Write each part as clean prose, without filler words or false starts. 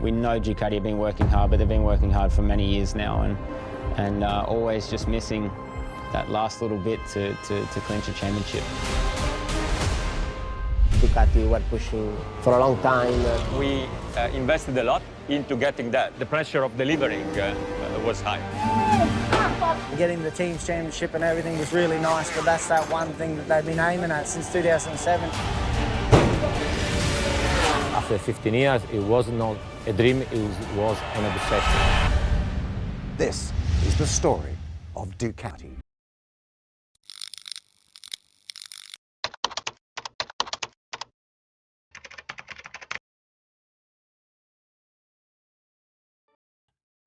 We know Ducati have been working hard, but they've been working hard for many years now, and always just missing that last little bit to clinch a championship. Ducati were pushing for a long time. We invested a lot into getting that. The pressure of delivering was high. Getting the team's championship and everything was really nice, but that's that one thing that they've been aiming at since 2007. After 15 years, it was not a dream, it was an obsession. This is the story of Ducati.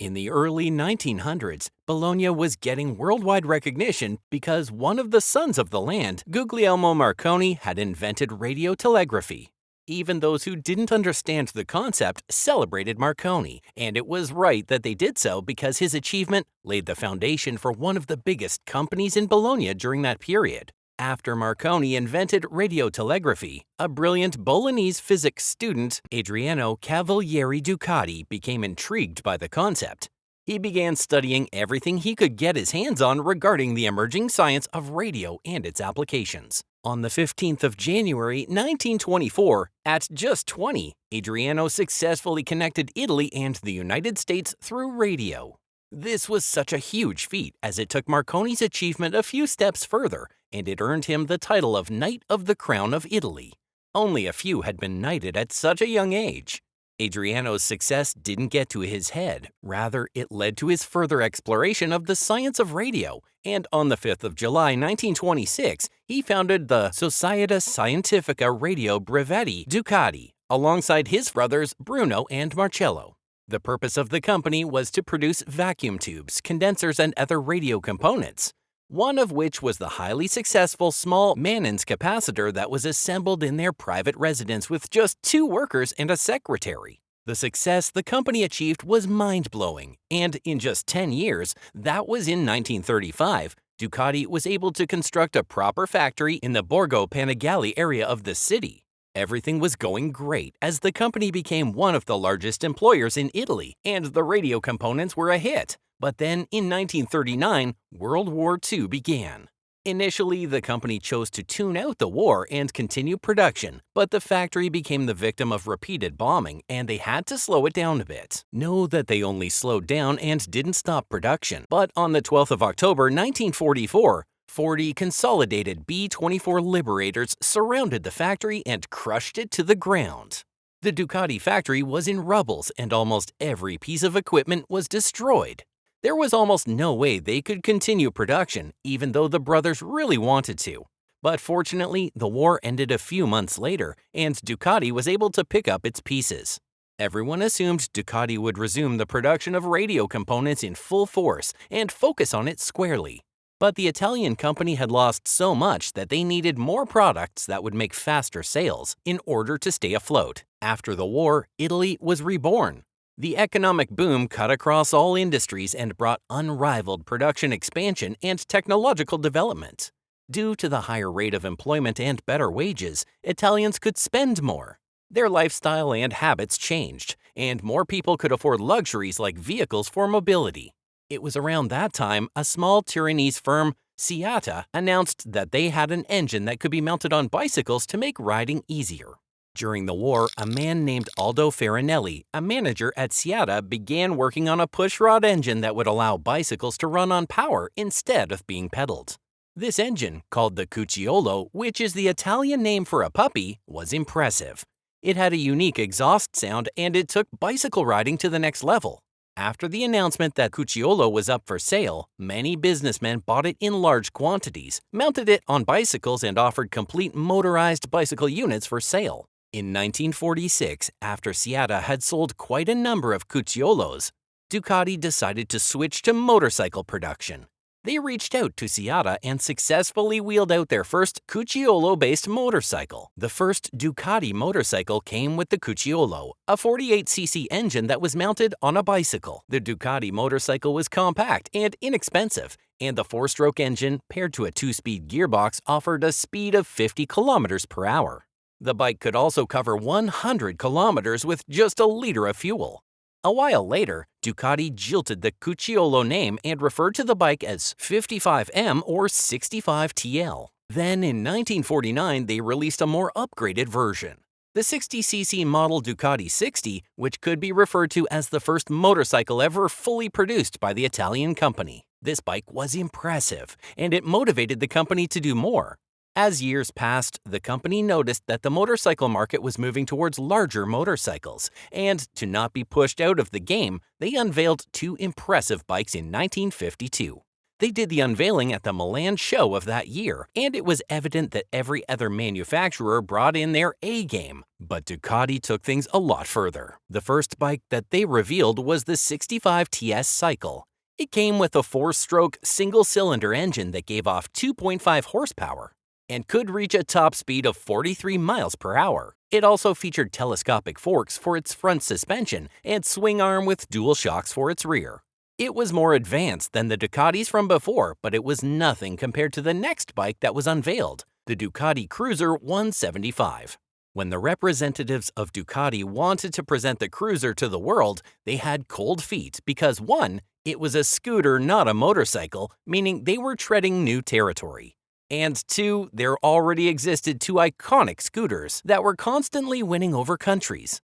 In the early 1900s, Bologna was getting worldwide recognition because one of the sons of the land, Guglielmo Marconi, had invented radiotelegraphy. Even those who didn't understand the concept celebrated Marconi, and it was right that they did so because his achievement laid the foundation for one of the biggest companies in Bologna during that period. After Marconi invented radiotelegraphy, a brilliant Bolognese physics student, Adriano Cavalieri Ducati, became intrigued by the concept. He began studying everything he could get his hands on regarding the emerging science of radio and its applications. On the 15th of January 1924, at just 20, Adriano successfully connected Italy and the United States through radio. This was such a huge feat as it took Marconi's achievement a few steps further, and it earned him the title of Knight of the Crown of Italy. Only a few had been knighted at such a young age. Adriano's success didn't get to his head, rather it led to his further exploration of the science of radio, and on the 5th of July 1926, he founded the Società Scientifica Radio Brevetti Ducati, alongside his brothers Bruno and Marcello. The purpose of the company was to produce vacuum tubes, condensers, and other radio components, one of which was the highly successful small Mannens capacitor that was assembled in their private residence with just 2 workers and a secretary. The success the company achieved was mind-blowing, and in just 10 years, that was in 1935, Ducati was able to construct a proper factory in the Borgo Panigale area of the city. Everything was going great as the company became one of the largest employers in Italy, and the radio components were a hit. But then, in 1939, World War II began. Initially, the company chose to tune out the war and continue production, but the factory became the victim of repeated bombing, and they had to slow it down a bit. Know that they only slowed down and didn't stop production, but on the 12th of October 1944, 40 consolidated B-24 Liberators surrounded the factory and crushed it to the ground. The Ducati factory was in rubble, and almost every piece of equipment was destroyed. There was almost no way they could continue production, even though the brothers really wanted to. But fortunately, the war ended a few months later, and Ducati was able to pick up its pieces. Everyone assumed Ducati would resume the production of radio components in full force and focus on it squarely. But the Italian company had lost so much that they needed more products that would make faster sales in order to stay afloat. After the war, Italy was reborn. The economic boom cut across all industries and brought unrivaled production expansion and technological development. Due to the higher rate of employment and better wages, Italians could spend more. Their lifestyle and habits changed, and more people could afford luxuries like vehicles for mobility. It was around that time a small Turinese firm, Seata, announced that they had an engine that could be mounted on bicycles to make riding easier. During the war, a man named Aldo Farinelli, a manager at Seata, began working on a pushrod engine that would allow bicycles to run on power instead of being pedaled. This engine, called the Cucciolo, which is the Italian name for a puppy, was impressive. It had a unique exhaust sound and it took bicycle riding to the next level. After the announcement that Cucciolo was up for sale, many businessmen bought it in large quantities, mounted it on bicycles, and offered complete motorized bicycle units for sale. In 1946, after Seata had sold quite a number of Cucciolos, Ducati decided to switch to motorcycle production. They reached out to Seata and successfully wheeled out their first Cucciolo-based motorcycle. The first Ducati motorcycle came with the Cucciolo, a 48cc engine that was mounted on a bicycle. The Ducati motorcycle was compact and inexpensive, and the 4-stroke engine, paired to a 2-speed gearbox, offered a speed of 50 kilometers per hour. The bike could also cover 100 kilometers with just a liter of fuel. A while later, Ducati jilted the Cucciolo name and referred to the bike as 55M or 65TL. Then in 1949, they released a more upgraded version. The 60cc model Ducati 60, which could be referred to as the first motorcycle ever fully produced by the Italian company. This bike was impressive, and it motivated the company to do more. As years passed, the company noticed that the motorcycle market was moving towards larger motorcycles, and to not be pushed out of the game, they unveiled two impressive bikes in 1952. They did the unveiling at the Milan show of that year, and it was evident that every other manufacturer brought in their A game. But Ducati took things a lot further. The first bike that they revealed was the 65 TS Cycle. It came with a 4-stroke single-cylinder engine that gave off 2.5 horsepower and could reach a top speed of 43 miles per hour. It also featured telescopic forks for its front suspension and swing arm with dual shocks for its rear. It was more advanced than the Ducatis from before, but it was nothing compared to the next bike that was unveiled, the Ducati Cruiser 175. When the representatives of Ducati wanted to present the Cruiser to the world, they had cold feet because 1, it was a scooter, not a motorcycle, meaning they were treading new territory. And 2, there already existed two iconic scooters that were constantly winning over countries.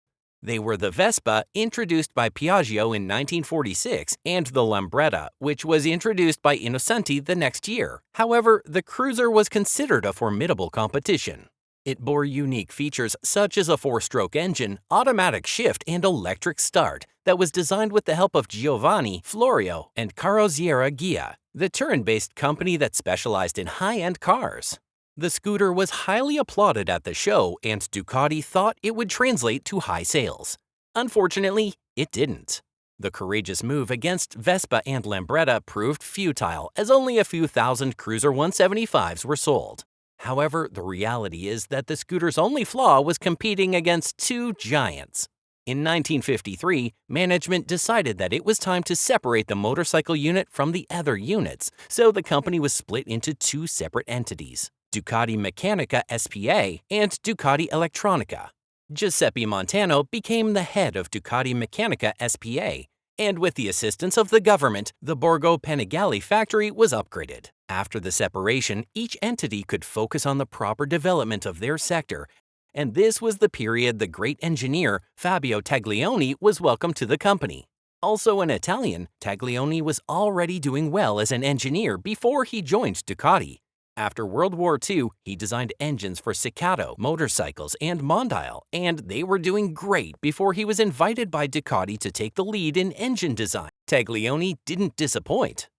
They were the Vespa, introduced by Piaggio in 1946, and the Lambretta, which was introduced by Innocenti the next year. However, the Cruiser was considered a formidable competition. It bore unique features such as a 4-stroke engine, automatic shift, and electric start that was designed with the help of Giovanni Florio and Carrozzeria Ghia, the Turin-based company that specialized in high-end cars. The scooter was highly applauded at the show, and Ducati thought it would translate to high sales. Unfortunately, it didn't. The courageous move against Vespa and Lambretta proved futile, as only a few thousand Cruiser 175s were sold. However, the reality is that the scooter's only flaw was competing against two giants. In 1953, management decided that it was time to separate the motorcycle unit from the other units, so the company was split into two separate entities, Ducati Meccanica SPA and Ducati Elettronica. Giuseppe Montano became the head of Ducati Meccanica SPA, and with the assistance of the government, the Borgo Panigale factory was upgraded. After the separation, each entity could focus on the proper development of their sector, and this was the period the great engineer Fabio Taglioni was welcomed to the company. Also an Italian, Taglioni was already doing well as an engineer before he joined Ducati. After World War II, he designed engines for Ciccato, motorcycles, and Mondial, and they were doing great before he was invited by Ducati to take the lead in engine design. Taglioni didn't disappoint.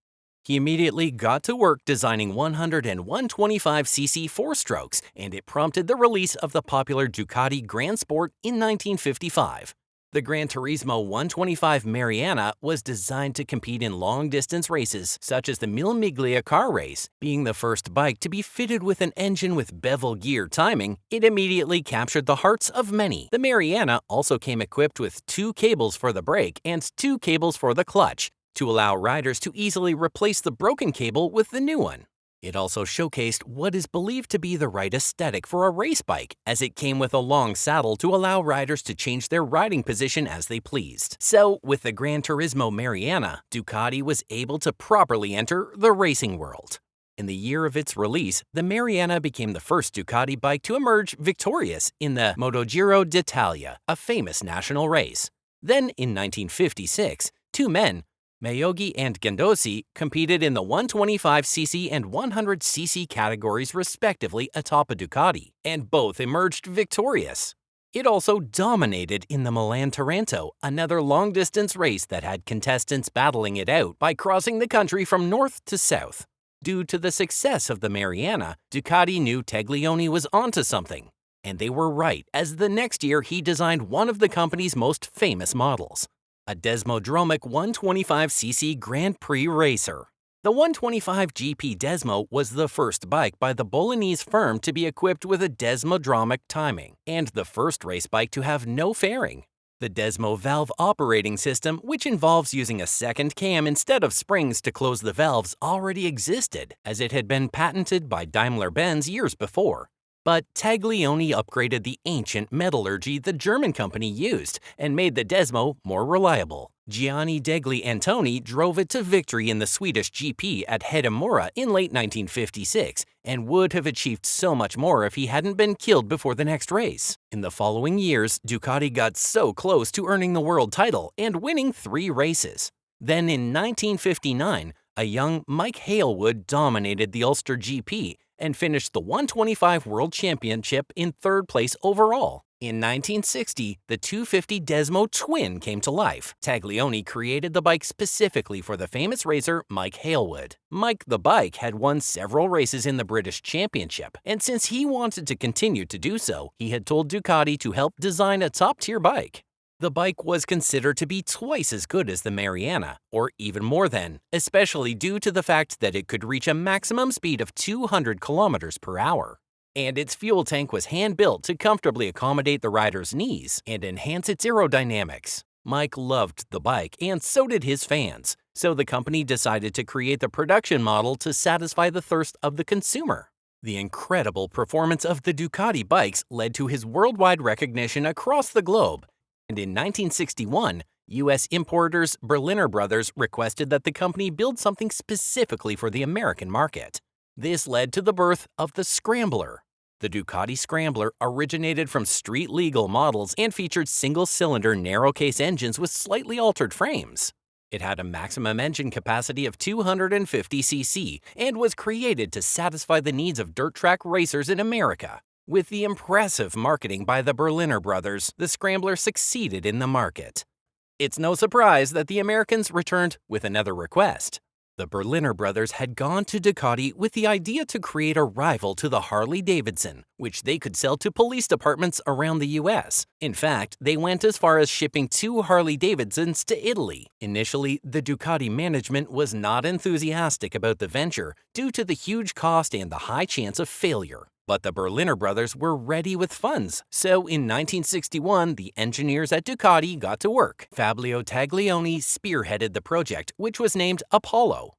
He immediately got to work designing 100 and 125cc 4-strokes, and it prompted the release of the popular Ducati Grand Sport in 1955. The Gran Turismo 125 Mariana was designed to compete in long-distance races, such as the Mille Miglia car race. Being the first bike to be fitted with an engine with bevel gear timing, it immediately captured the hearts of many. The Mariana also came equipped with 2 cables for the brake and 2 cables for the clutch, to allow riders to easily replace the broken cable with the new one. It also showcased what is believed to be the right aesthetic for a race bike, as it came with a long saddle to allow riders to change their riding position as they pleased. So, with the Gran Turismo Mariana, Ducati was able to properly enter the racing world. In the year of its release, the Mariana became the first Ducati bike to emerge victorious in the Motogiro d'Italia, a famous national race. Then, in 1956, 2 men, Maioghi and Gandossi, competed in the 125cc and 100cc categories respectively atop a Ducati, and both emerged victorious. It also dominated in the Milan-Taranto, another long-distance race that had contestants battling it out by crossing the country from north to south. Due to the success of the Mariana, Ducati knew Taglioni was onto something. And they were right, as the next year he designed one of the company's most famous models, a Desmodromic 125cc Grand Prix racer. The 125 GP Desmo was the first bike by the Bolognese firm to be equipped with a Desmodromic timing, and the first race bike to have no fairing. The Desmo valve operating system, which involves using a second cam instead of springs to close the valves, already existed, as it had been patented by Daimler-Benz years before. But Taglioni upgraded the ancient metallurgy the German company used and made the Desmo more reliable. Gianni degli Antoni drove it to victory in the Swedish GP at Hedemora in late 1956 and would have achieved so much more if he hadn't been killed before the next race. In the following years, Ducati got so close to earning the world title and winning 3 races. Then in 1959, a young Mike Halewood dominated the Ulster GP and finished the 125 World Championship in 3rd place overall. In 1960, the 250 Desmo Twin came to life. Taglioni created the bike specifically for the famous racer Mike Halewood. Mike the Bike had won several races in the British Championship, and since he wanted to continue to do so, he had told Ducati to help design a top-tier bike. The bike was considered to be twice as good as the Mariana, or even more than, especially due to the fact that it could reach a maximum speed of 200 kilometers per hour. And its fuel tank was hand-built to comfortably accommodate the rider's knees and enhance its aerodynamics. Mike loved the bike, and so did his fans, so the company decided to create the production model to satisfy the thirst of the consumer. The incredible performance of the Ducati bikes led to his worldwide recognition across the globe, and in 1961, U.S. importers Berliner Brothers requested that the company build something specifically for the American market. This led to the birth of the Scrambler. The Ducati Scrambler originated from street-legal models and featured single-cylinder narrow-case engines with slightly altered frames. It had a maximum engine capacity of 250 cc and was created to satisfy the needs of dirt track racers in America. With the impressive marketing by the Berliner Brothers, the Scrambler succeeded in the market. It's no surprise that the Americans returned with another request. The Berliner Brothers had gone to Ducati with the idea to create a rival to the Harley-Davidson, which they could sell to police departments around the U.S. In fact, they went as far as shipping 2 Harley-Davidsons to Italy. Initially, the Ducati management was not enthusiastic about the venture due to the huge cost and the high chance of failure. But the Berliner Brothers were ready with funds, so in 1961, the engineers at Ducati got to work. Fabio Taglioni spearheaded the project, which was named Apollo.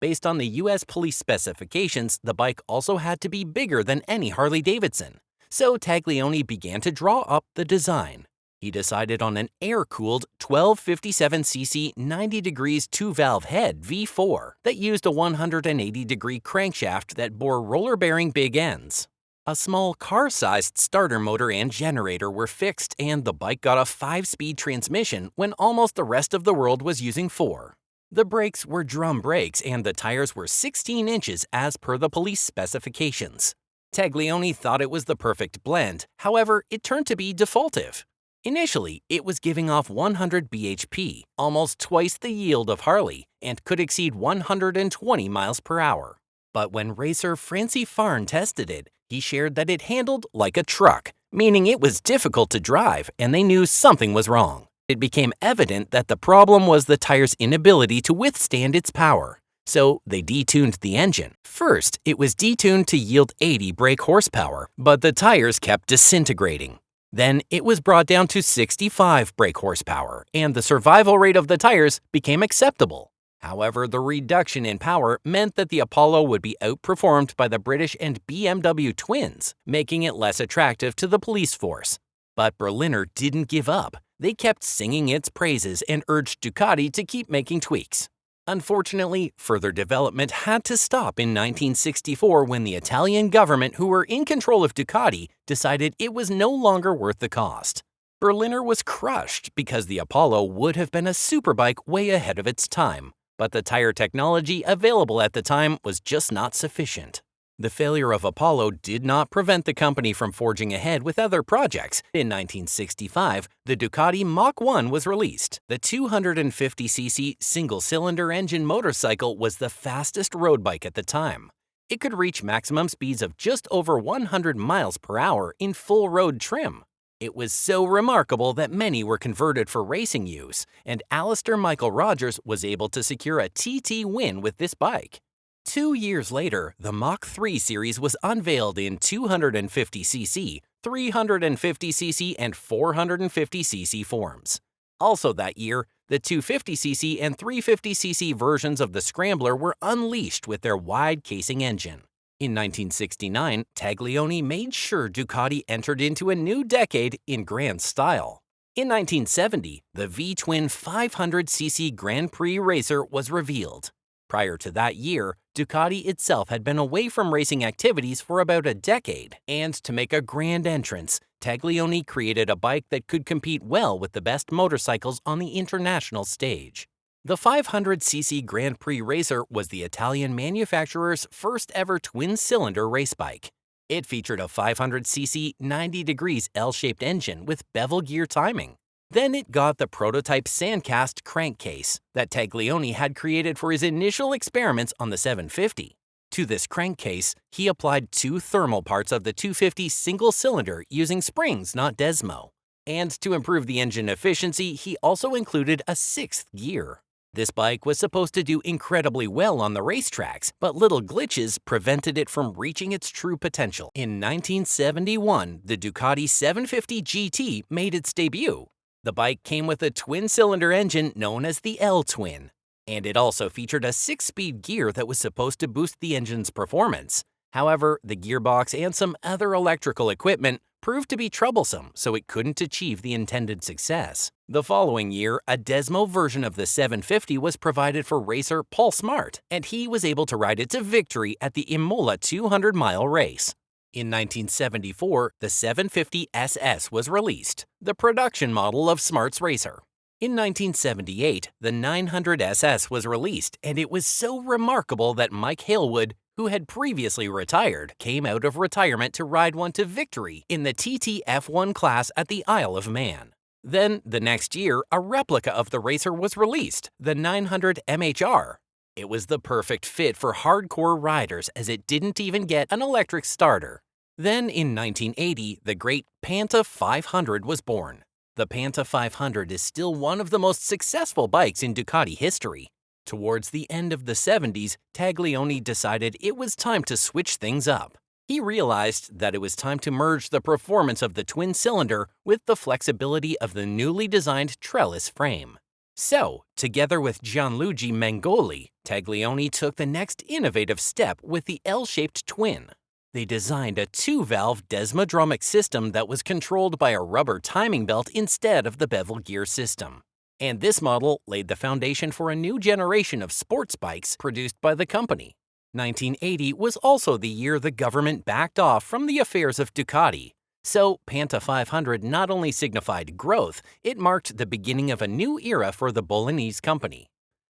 Based on the U.S. police specifications, the bike also had to be bigger than any Harley-Davidson, so Taglioni began to draw up the design. He decided on an air-cooled 1257cc 90 degrees 2-valve head V4 that used a 180-degree crankshaft that bore roller-bearing big ends. A small car-sized starter motor and generator were fixed, and the bike got a 5-speed transmission when almost the rest of the world was using 4. The brakes were drum brakes, and the tires were 16 inches as per the police specifications. Taglioni thought it was the perfect blend, however, it turned to be defaultive. Initially, it was giving off 100 bhp, almost twice the yield of Harley, and could exceed 120 miles per hour. But when racer Francie Farn tested it, he shared that it handled like a truck, meaning it was difficult to drive, and they knew something was wrong. It became evident that the problem was the tire's inability to withstand its power, so they detuned the engine. First, it was detuned to yield 80 brake horsepower, but the tires kept disintegrating. Then it was brought down to 65 brake horsepower, and the survival rate of the tires became acceptable. However, the reduction in power meant that the Apollo would be outperformed by the British and BMW twins, making it less attractive to the police force. But Berliner didn't give up. They kept singing its praises and urged Ducati to keep making tweaks. Unfortunately, further development had to stop in 1964 when the Italian government, who were in control of Ducati, decided it was no longer worth the cost. Berliner was crushed because the Apollo would have been a superbike way ahead of its time, but the tire technology available at the time was just not sufficient. The failure of Apollo did not prevent the company from forging ahead with other projects. In 1965, the Ducati Mach 1 was released. The 250cc single-cylinder engine motorcycle was the fastest road bike at the time. It could reach maximum speeds of just over 100 miles per hour in full road trim. It was so remarkable that many were converted for racing use, and Alistair Michael Rogers was able to secure a TT win with this bike. 2 years later, the Mach 3 series was unveiled in 250cc, 350cc, and 450cc forms. Also that year, the 250cc and 350cc versions of the Scrambler were unleashed with their wide casing engine. In 1969, Taglioni made sure Ducati entered into a new decade in grand style. In 1970, the V-twin 500cc Grand Prix racer was revealed. Prior to that year, Ducati itself had been away from racing activities for about a decade, and to make a grand entrance, Taglioni created a bike that could compete well with the best motorcycles on the international stage. The 500cc Grand Prix racer was the Italian manufacturer's first ever twin-cylinder race bike. It featured a 500cc 90 degrees L-shaped engine with bevel gear timing. Then it got the prototype sandcast crankcase that Taglioni had created for his initial experiments on the 750. To this crankcase, he applied two thermal parts of the 250 single-cylinder using springs, not Desmo. And to improve the engine efficiency, he also included a sixth gear. This bike was supposed to do incredibly well on the racetracks, but little glitches prevented it from reaching its true potential. In 1971, the Ducati 750 GT made its debut. The bike came with a twin-cylinder engine known as the L-twin, and it also featured a 6-speed gear that was supposed to boost the engine's performance. However, the gearbox and some other electrical equipment proved to be troublesome, so it couldn't achieve the intended success. The following year, a Desmo version of the 750 was provided for racer Paul Smart, and he was able to ride it to victory at the Imola 200-mile race. In 1974, the 750 SS was released, the production model of Smart's racer. In 1978, the 900 SS was released, and it was so remarkable that Mike Halewood, who had previously retired, came out of retirement to ride one to victory in the TT-F1 class at the Isle of Man. Then, the next year, a replica of the racer was released, the 900 MHR. It was the perfect fit for hardcore riders as it didn't even get an electric starter. Then, in 1980, the great Panta 500 was born. The Panta 500 is still one of the most successful bikes in Ducati history. Towards the end of the 70s, Taglioni decided it was time to switch things up. He realized that it was time to merge the performance of the twin-cylinder with the flexibility of the newly designed trellis frame. So, together with Gianluigi Mengoli, Taglioni took the next innovative step with the L-shaped twin. They designed a 2-valve desmodromic system that was controlled by a rubber timing belt instead of the bevel gear system. And this model laid the foundation for a new generation of sports bikes produced by the company. 1980 was also the year the government backed off from the affairs of Ducati. So, Panta 500 not only signified growth, it marked the beginning of a new era for the Bolognese company.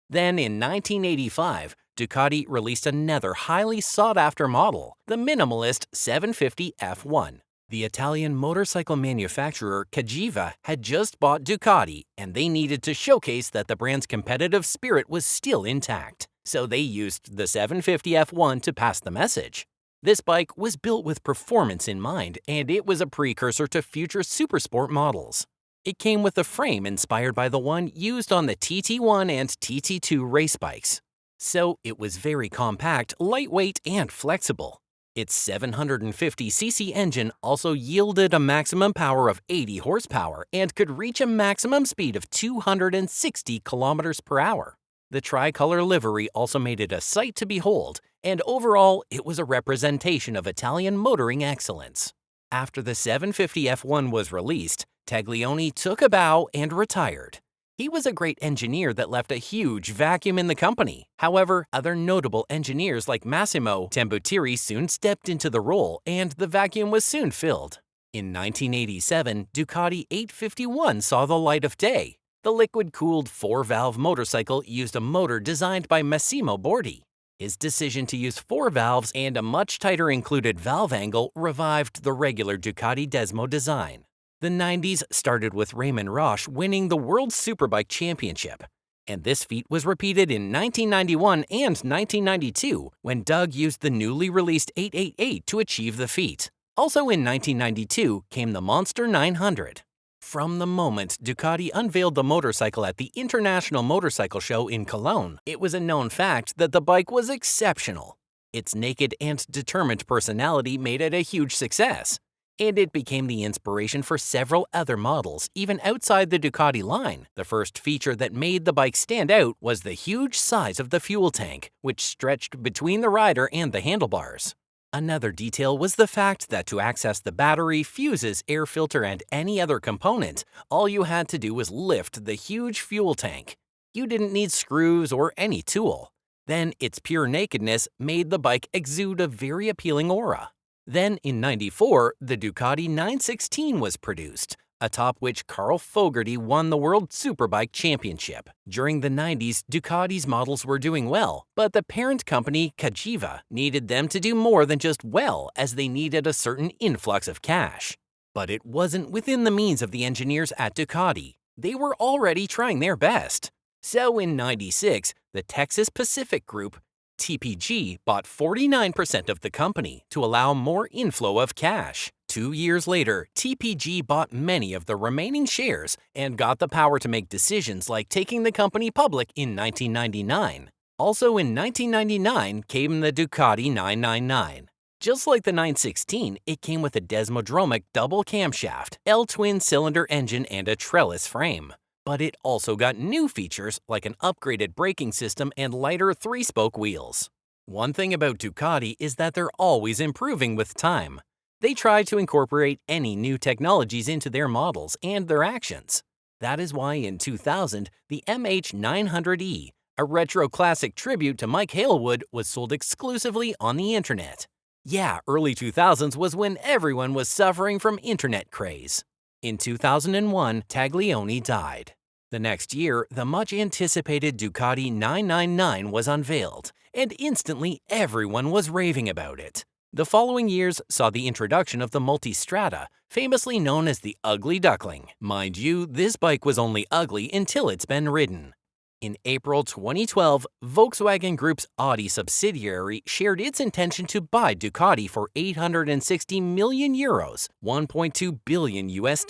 Then, in 1985, Ducati released another highly sought-after model, the minimalist 750 F1. The Italian motorcycle manufacturer Cagiva had just bought Ducati, and they needed to showcase that the brand's competitive spirit was still intact. So they used the 750 F1 to pass the message. This bike was built with performance in mind, and it was a precursor to future supersport models. It came with a frame inspired by the one used on the TT1 and TT2 race bikes. So it was very compact, lightweight, and flexible. Its 750cc engine also yielded a maximum power of 80 horsepower and could reach a maximum speed of 260 kilometers per hour. The tricolor livery also made it a sight to behold, and overall, it was a representation of Italian motoring excellence. After the 750 F1 was released, Taglioni took a bow and retired. He was a great engineer that left a huge vacuum in the company. However, other notable engineers like Massimo Tambutiri soon stepped into the role, and the vacuum was soon filled. In 1987, Ducati 851 saw the light of day. The liquid-cooled 4-valve motorcycle used a motor designed by Massimo Bordi. His decision to use 4 valves and a much tighter included valve angle revived the regular Ducati Desmo design. The 90s started with Raymond Roche winning the World Superbike Championship, and this feat was repeated in 1991 and 1992 when Doug used the newly released 888 to achieve the feat. Also in 1992 came the Monster 900. From the moment Ducati unveiled the motorcycle at the International Motorcycle Show in Cologne, it was a known fact that the bike was exceptional. Its naked and determined personality made it a huge success, and it became the inspiration for several other models, even outside the Ducati line. The first feature that made the bike stand out was the huge size of the fuel tank, which stretched between the rider and the handlebars. Another detail was the fact that to access the battery, fuses, air filter, and any other component, all you had to do was lift the huge fuel tank. You didn't need screws or any tool. Then its pure nakedness made the bike exude a very appealing aura. Then in '94, the Ducati 916 was produced, atop which Carl Fogarty won the World Superbike Championship. During the 90s, Ducati's models were doing well, but the parent company, Cagiva, needed them to do more than just well, as they needed a certain influx of cash. But it wasn't within the means of the engineers at Ducati. They were already trying their best. So in '96, the Texas Pacific Group, TPG, bought 49% of the company to allow more inflow of cash. 2 years later, TPG bought many of the remaining shares and got the power to make decisions like taking the company public in 1999. Also in 1999 came the Ducati 999. Just like the 916, it came with a Desmodromic double camshaft, L-twin cylinder engine, and a trellis frame. But it also got new features like an upgraded braking system and lighter 3-spoke wheels. One thing about Ducati is that they're always improving with time. They try to incorporate any new technologies into their models and their actions. That is why in 2000, the MH900E, a retro classic tribute to Mike Halewood, was sold exclusively on the internet. Yeah, early 2000s was when everyone was suffering from internet craze. In 2001, Taglioni died. The next year, the much-anticipated Ducati 999 was unveiled, and instantly everyone was raving about it. The following years saw the introduction of the Multistrada, famously known as the Ugly Duckling. Mind you, this bike was only ugly until it's been ridden. In April 2012, Volkswagen Group's Audi subsidiary shared its intention to buy Ducati for 860 million euros, $1.2 billion US.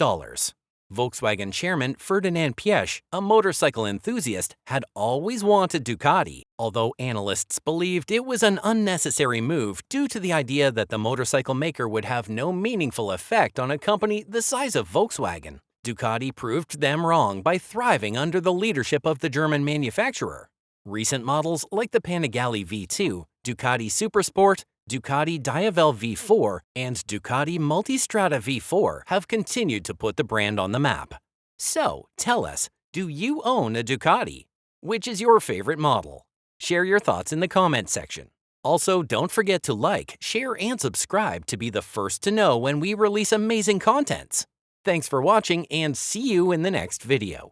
Volkswagen chairman Ferdinand Piëch, a motorcycle enthusiast, had always wanted Ducati, although analysts believed it was an unnecessary move due to the idea that the motorcycle maker would have no meaningful effect on a company the size of Volkswagen. Ducati proved them wrong by thriving under the leadership of the German manufacturer. Recent models like the Panigale V2, Ducati Supersport, Ducati Diavel V4, and Ducati Multistrada V4 have continued to put the brand on the map. So, tell us, do you own a Ducati? Which is your favorite model? Share your thoughts in the comments section. Also, don't forget to like, share, and subscribe to be the first to know when we release amazing contents. Thanks for watching, and see you in the next video.